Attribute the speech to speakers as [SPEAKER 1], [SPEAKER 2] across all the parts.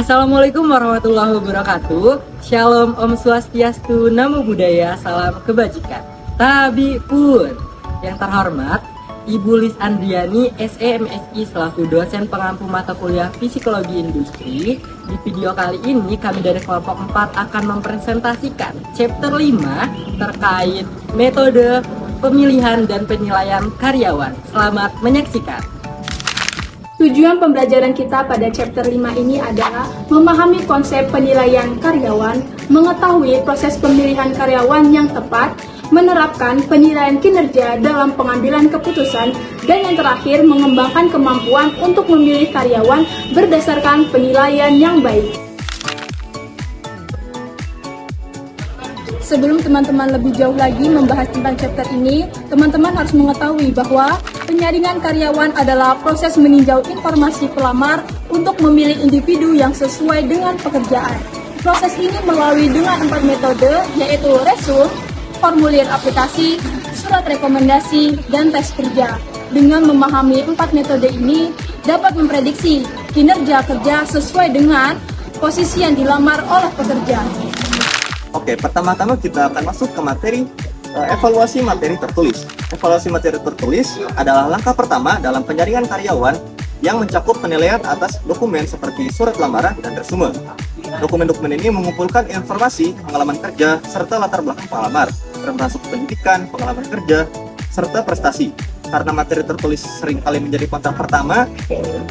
[SPEAKER 1] Assalamualaikum warahmatullahi wabarakatuh. Shalom, Om Swastiastu, Namo Buddhaya, salam kebajikan. Tabi pun. Yang terhormat, Ibu Lis Andriani, SEMSI selaku dosen pengampu mata kuliah Psikologi Industri. Di video kali ini kami dari kelompok 4 akan mempresentasikan chapter 5 terkait metode pemilihan dan penilaian karyawan. Selamat menyaksikan.
[SPEAKER 2] Tujuan pembelajaran kita pada chapter 5 ini adalah memahami konsep penilaian karyawan, mengetahui proses pemilihan karyawan yang tepat, menerapkan penilaian kinerja dalam pengambilan keputusan, dan yang terakhir mengembangkan kemampuan untuk memilih karyawan berdasarkan penilaian yang baik. Sebelum teman-teman lebih jauh lagi membahas tentang chapter ini, teman-teman harus mengetahui bahwa penyaringan karyawan adalah proses meninjau informasi pelamar untuk memilih individu yang sesuai dengan pekerjaan. Proses ini melalui dengan 4 metode, yaitu resume, formulir aplikasi, surat rekomendasi, dan tes kerja. Dengan memahami 4 metode ini, dapat memprediksi kinerja kerja sesuai dengan posisi yang dilamar oleh pekerja.
[SPEAKER 3] Oke, pertama-tama kita akan masuk ke materi evaluasi materi tertulis. Evaluasi materi tertulis adalah langkah pertama dalam penyaringan karyawan yang mencakup penilaian atas dokumen seperti surat lamaran dan resume. Dokumen-dokumen ini mengumpulkan informasi pengalaman kerja serta latar belakang pelamar, termasuk pendidikan, pengalaman kerja, serta prestasi. Karena materi tertulis seringkali menjadi kontak pertama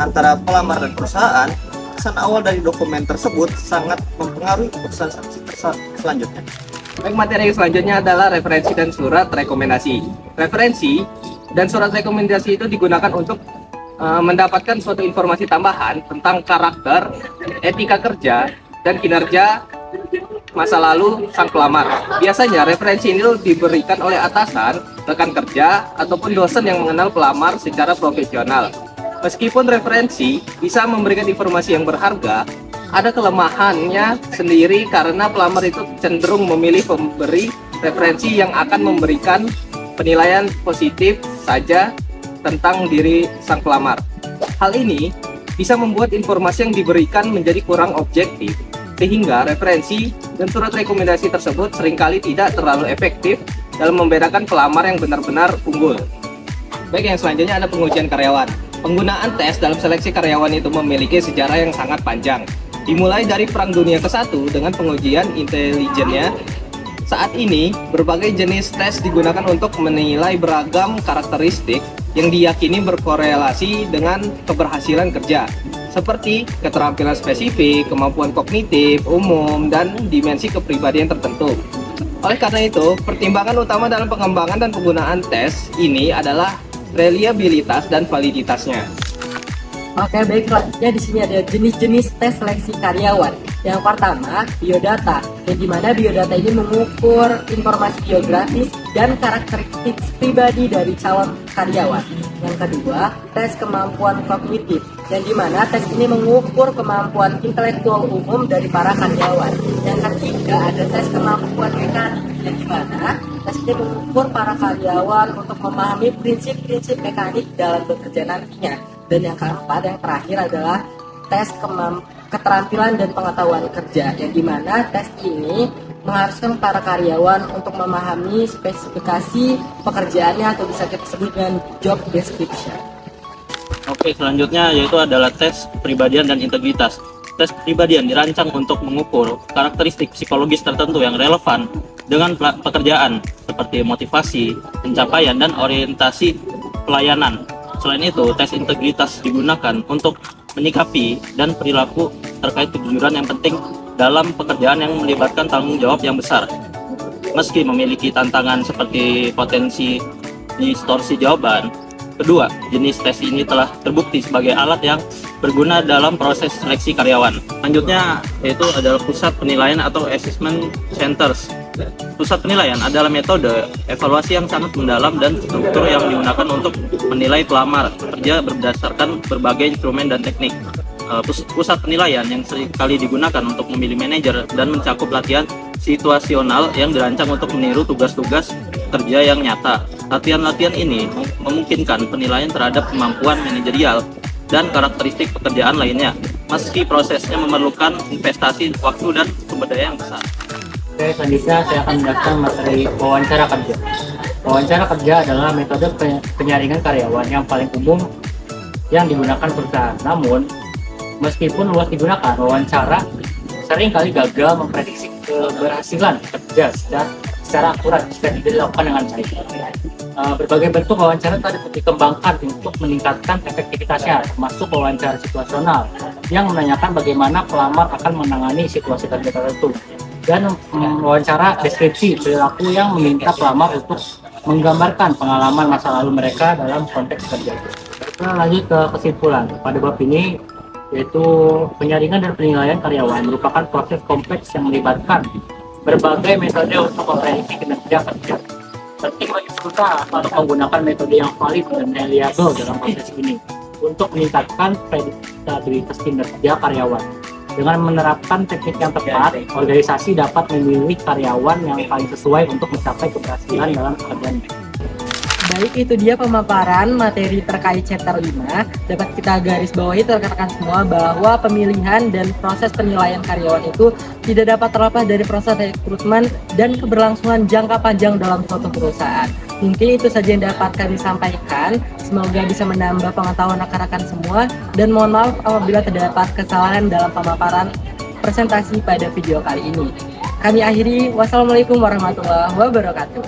[SPEAKER 3] antara pelamar dan perusahaan, kesan awal dari dokumen tersebut sangat mempengaruhi keputusan seleksi selanjutnya.
[SPEAKER 4] Baik, materi selanjutnya adalah referensi dan surat rekomendasi. Referensi dan surat rekomendasi itu digunakan untuk mendapatkan suatu informasi tambahan tentang karakter, etika kerja, dan kinerja masa lalu sang pelamar. Biasanya referensi ini diberikan oleh atasan, rekan kerja, ataupun dosen yang mengenal pelamar secara profesional. Meskipun referensi bisa memberikan informasi yang berharga, ada kelemahannya sendiri karena pelamar itu cenderung memilih pemberi referensi yang akan memberikan penilaian positif saja tentang diri sang pelamar. Hal ini bisa membuat informasi yang diberikan menjadi kurang objektif, sehingga referensi dan surat rekomendasi tersebut seringkali tidak terlalu efektif dalam membedakan pelamar yang benar-benar unggul. Baik, yang selanjutnya ada pengujian karyawan. Penggunaan tes dalam seleksi karyawan itu memiliki sejarah yang sangat panjang. Dimulai dari Perang Dunia ke-1 dengan pengujian intelijennya. Saat ini, berbagai jenis tes digunakan untuk menilai beragam karakteristik yang diyakini berkorelasi dengan keberhasilan kerja, seperti keterampilan spesifik, kemampuan kognitif, umum, dan dimensi kepribadian tertentu. Oleh karena itu, pertimbangan utama dalam pengembangan dan penggunaan tes ini adalah reliabilitas dan validitasnya.
[SPEAKER 1] Oke, baiklah. Ya, di sini ada jenis-jenis tes seleksi karyawan. Yang pertama, biodata. Yang dimana biodata ini mengukur informasi biografis dan karakteristik pribadi dari calon karyawan. Yang kedua, tes kemampuan kognitif. Yang dimana tes ini mengukur kemampuan intelektual umum dari para karyawan. Yang ketiga, ada tes kemampuan mekanik. Yang dimana tes ini mengukur para karyawan untuk memahami prinsip-prinsip mekanik dalam bekerja nantinya. Dan yang keempat, yang terakhir adalah tes keterampilan dan pengetahuan kerja, yang dimana tes ini mengharuskan para karyawan untuk memahami spesifikasi pekerjaannya atau bisa kita sebut dengan job description.
[SPEAKER 5] Oke, selanjutnya yaitu adalah tes kepribadian dan integritas. Tes kepribadian dirancang untuk mengukur karakteristik psikologis tertentu yang relevan dengan pekerjaan, seperti motivasi, pencapaian, dan orientasi pelayanan. Selain itu, tes integritas digunakan untuk menyikapi dan perilaku terkait kejujuran yang penting dalam pekerjaan yang melibatkan tanggung jawab yang besar. Meski memiliki tantangan seperti potensi distorsi jawaban, kedua jenis tes ini telah terbukti sebagai alat yang berguna dalam proses seleksi karyawan. Selanjutnya yaitu adalah pusat penilaian atau assessment centers. Pusat penilaian adalah metode evaluasi yang sangat mendalam dan struktur yang digunakan untuk menilai pelamar kerja berdasarkan berbagai instrumen dan teknik. Pusat penilaian yang seringkali digunakan untuk memilih manajer dan mencakup latihan situasional yang dirancang untuk meniru tugas-tugas kerja yang nyata. Latihan-latihan ini memungkinkan penilaian terhadap kemampuan manajerial dan karakteristik pekerjaan lainnya. meski prosesnya memerlukan investasi waktu dan sumber daya yang besar.
[SPEAKER 6] Oke, selanjutnya saya akan menjelaskan materi wawancara kerja. Wawancara kerja adalah metode penyaringan karyawan yang paling umum yang digunakan perusahaan. Namun, meskipun luas digunakan, wawancara sering kali gagal memprediksi keberhasilan kerja secara akurat jika tidak dilakukan dengan baik. Berbagai bentuk wawancara tadi dikembangkan untuk meningkatkan efektivitasnya, termasuk wawancara situasional yang menanyakan bagaimana pelamar akan menangani situasi kerja tertentu, dan wawancara deskripsi perilaku yang meminta pelamar untuk menggambarkan pengalaman masa lalu mereka dalam konteks kerja. Kita lanjut ke kesimpulan. Pada bab ini, yaitu penyaringan dan penilaian karyawan merupakan proses kompleks yang melibatkan berbagai metode untuk memprediksi kinerja kerja. Penting bagi perusahaan untuk menggunakan metode yang valid dan reliable dalam proses ini untuk meningkatkan prediktabilitas kinerja karyawan. Dengan menerapkan teknik yang tepat, organisasi dapat memilih karyawan yang paling sesuai untuk mencapai keberhasilan dalam pekerjaannya.
[SPEAKER 1] Baik, itu dia pemaparan materi terkait chapter 5. Dapat kita garis bawahi rekan-rekan semua bahwa pemilihan dan proses penilaian karyawan itu tidak dapat terlepas dari proses rekrutmen dan keberlangsungan jangka panjang dalam suatu perusahaan. Mungkin itu saja yang dapat kami sampaikan. Semoga bisa menambah pengetahuan rekan-rekan semua, dan mohon maaf apabila terdapat kesalahan dalam pemaparan presentasi pada video kali ini. Kami akhiri, wassalamualaikum warahmatullahi wabarakatuh.